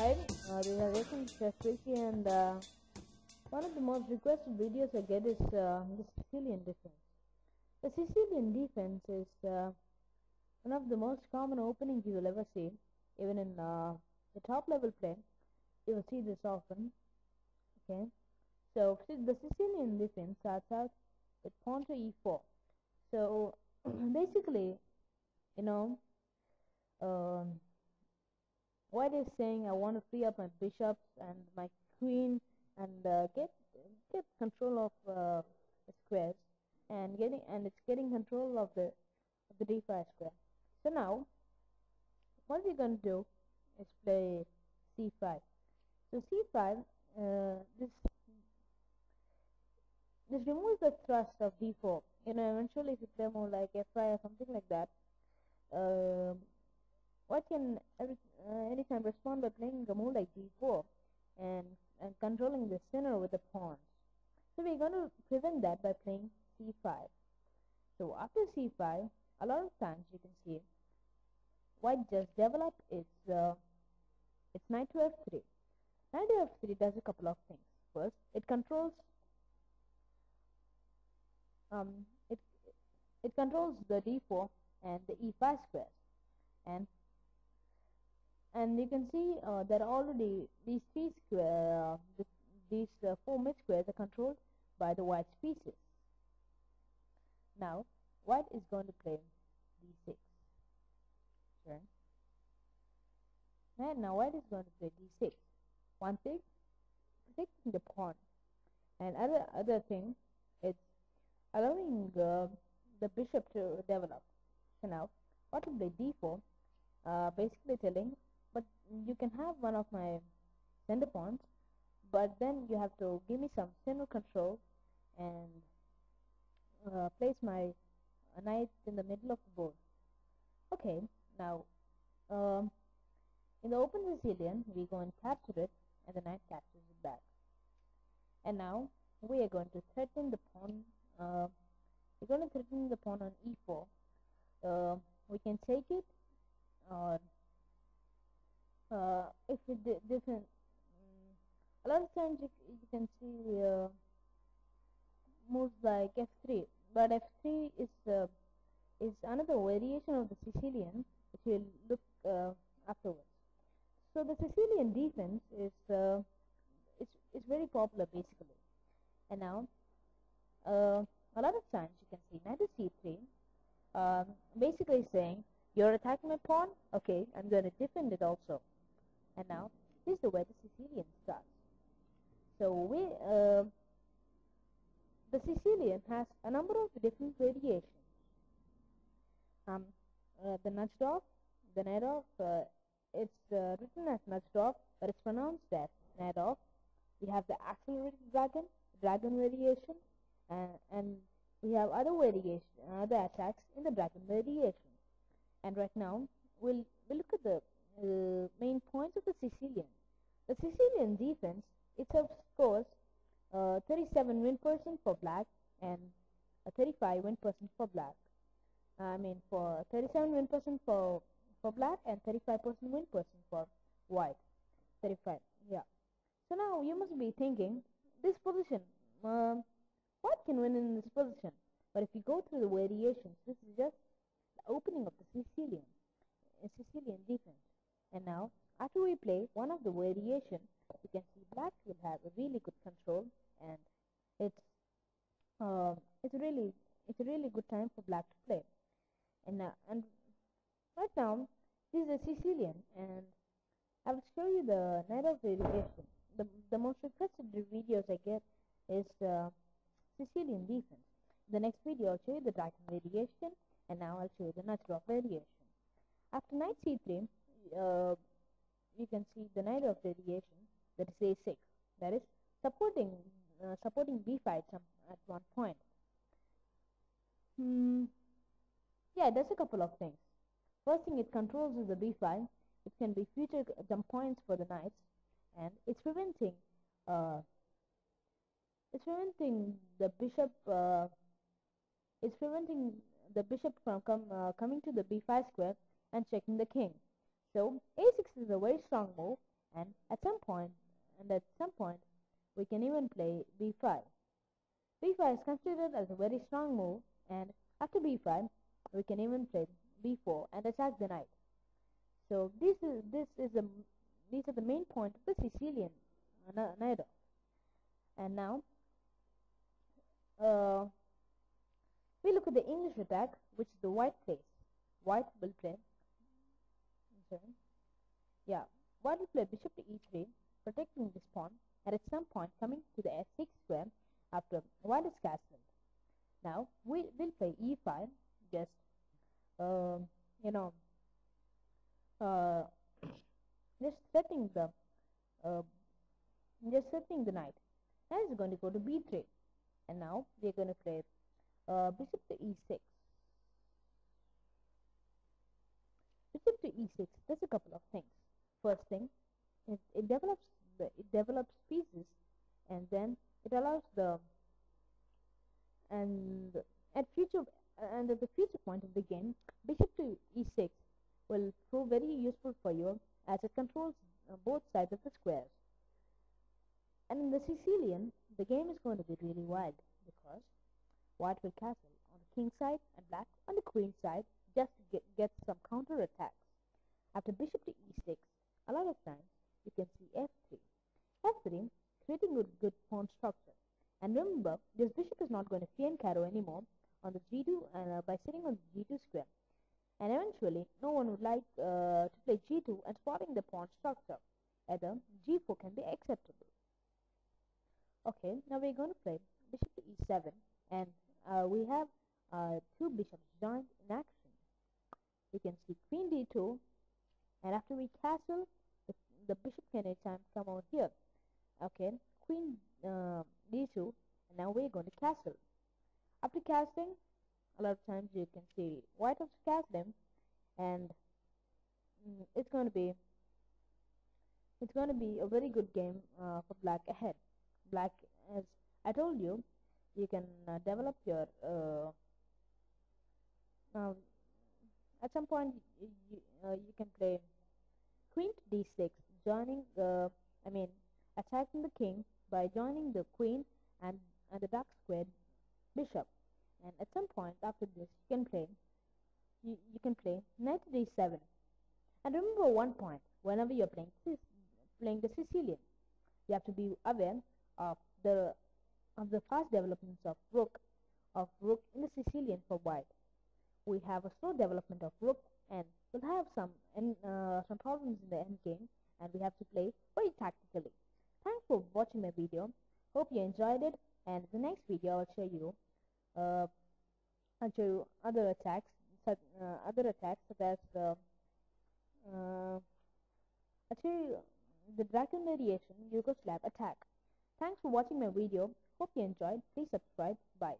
Hi, this is Jason Sicilian, and one of the most requested videos I get is the Sicilian defense. The Sicilian defense is one of the most common openings you will ever see, even in the top level play. You will see this often. Okay, so the Sicilian defense starts out with pawn to e4. So basically, you know, um, White is saying I want to free up my bishops and my queen and get control of the squares and it's getting control of the d5 square. So now what we're going to do is play c5. So c5, this removes the thrust of d4. Eventually if you play more like f5 or something like that, White can anytime respond by playing a move like d4 and controlling the center with the pawns. So we're going to prevent that by playing c5. So after c5, a lot of times you can see White just develop its knight to f3. Knight to f3 does a couple of things. First, it controls it controls the d4 and the e5 squares, and you can see that already these four mid squares are controlled by the White's pieces. Now White is going to play d6. Sure. And now White is going to play d6. One thing, protecting the pawn, and other thing, it's allowing the bishop to develop. So now White will play d4, basically telling, but you can have one of my center pawns, but then you have to give me some center control and place my knight in the middle of the board. Okay, now in the open Sicilian, we go and capture it, and the knight captures it back. And now we are going to threaten the pawn. We're going to threaten the pawn on e4. We can take it, or if it different. A lot of times you can see moves like f3, but f3 is another variation of the Sicilian, which we'll look afterwards. So the Sicilian defense is it's very popular basically, and now a lot of times you can see knight to c3, basically saying you're attacking my pawn. Okay, I'm going to defend it also. And now this is the way the Sicilian starts. So the Sicilian has a number of different variations. The Najdorf, it's written as Najdorf, but it's pronounced as Najdorf. We have the accelerated dragon variation, and we have other attacks in the dragon variation. And right now we'll look at the main points of the Sicilian. The Sicilian defense itself scores 37 win percent for black and 35 win percent for black. For 37 win percent for black and 35% win percent for white. 35, yeah. So now you must be thinking, this position, White can win in this position. But if you go through the variations, this is just the opening of the Sicilian defense. And now, after we play one of the variations, you can see black will have a really good control, and it's a really good time for black to play. And right now, this is a Sicilian, and I will show you the Najdorf variation. The most requested videos I get is Sicilian defense. The next video I'll show you the dragon variation, and now I'll show you the Najdorf variation. After knight c3, you can see the Najdorf variation, that is a6. That is supporting b5 at one point. Yeah, it does a couple of things. First thing, it controls the b5. It can be future jump points for the knights, and it's preventing the bishop. It's preventing the bishop from coming to the b5 square and checking the king. So a6 is a very strong move, and at some point we can even play b5. b5 is considered as a very strong move, and after b5 we can even play b4 and attack the knight. So these are the main point of the Sicilian Najdorf. And now we look at the English attack, which is the white plays. White will play. White will play bishop to e3, protecting this pawn, and at some point coming to the f6 square after white is castled. Now we will play e5, just you know just setting the knight. Now it's going to go to b3, and now we're going to play bishop to e6. Bishop to e6 does a couple of things. First thing, it develops pieces, and then it allows the at the future point of the game, bishop to e6 will prove very useful for you, as it controls both sides of the squares. And in the Sicilian, the game is going to be really wild, because white will castle on the king side and black on the queen side, just to get some counter attacks. After bishop to e6, a lot of times you can see f3. f3 creating a good pawn structure. And remember, this bishop is not going to fianchetto carry anymore on the g2 by sitting on the g2 square. And eventually, no one would like to play g2 and spotting the pawn structure. Either g4 can be acceptable. Okay, now we're going to play bishop to e7, and we have two bishops joined in action. You can see queen d2, and after we castle, the bishop can anytime come over here. Okay, queen d2, and now we're going to castle. After castling, a lot of times you can see white has cast him, and it's going to be a very good game for black ahead. Black, as I told you, you can develop your at some point you can play queen to d6, joining attacking the king by joining the queen and the dark squared bishop. And at some point after this, you can play knight to d7. And remember one point: whenever you're playing the Sicilian, you have to be aware of the fast developments of rook in the Sicilian for white. We have a slow development of rook, and we'll have some problems in the end game, and we have to play very tactically. Thanks for watching my video. Hope you enjoyed it, and in the next video I'll show you other attacks such as the Dragon Variation Yugoslav attack. Thanks for watching my video. Hope you enjoyed. Please subscribe. Bye.